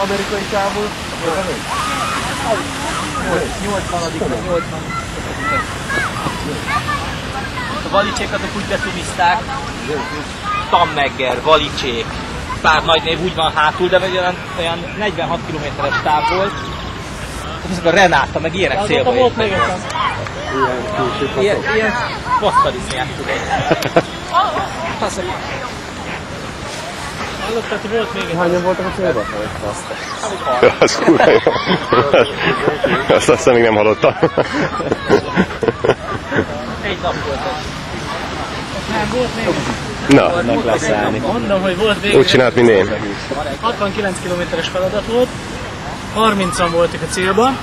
Amerikai csávó. 80. A valicsék azok úgy betumiszták, Tammegger, Valicsék, pár nagy név úgy van hátul, de olyan 46 km-es táv volt. Ezek a Renáta, meg ilyenek célba értek. Ilyen faszkadisznyák tudod. Hallottad, hogy volt még egy... Hányan voltak a célban? Az kurva jó. Azt aztán még nem hallottam. Egy nap volt ez. Nem, volt még egy. Na, Meg lesz állni. Mondom, hogy volt még úgy csinált, mint én. 69 km-es feladat volt. 30-an voltak a célban.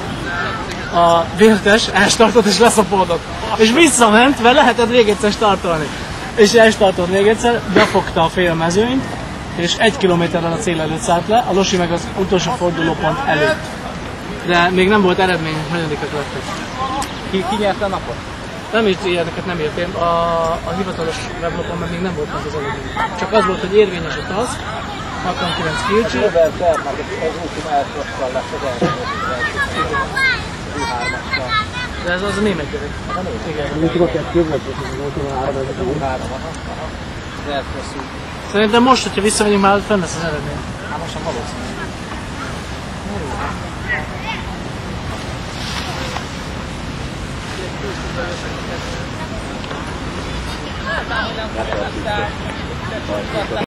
A vértes elstartott és leszapódott. És visszament, mert lehetett még egyszer startolni. És elstartott még egyszer, befogta a fél mezőnyt, és 1 kilométerrel a cél előtt szállt le, a Losi meg az utolsó fordulópont előtt. De még nem volt eredmény, hanyadikak lettek. Ki nyerte a napot? Nem is ilyeneket nem értem, a hivatalos weblapon meg még nem volt meg az eredmény. Csak az volt, hogy érvényes a TASZ, 69 kilcsi. Robert Bernak az úton elsőssel lesz az első. De ez az a német gyerek. Igen. Mit tudok egy képlet, hogy az úton 3, ez a 3. Szerintem most, hogyha visszamegyünk, már fenn lesz az eredmény. Hát most sem valószínű.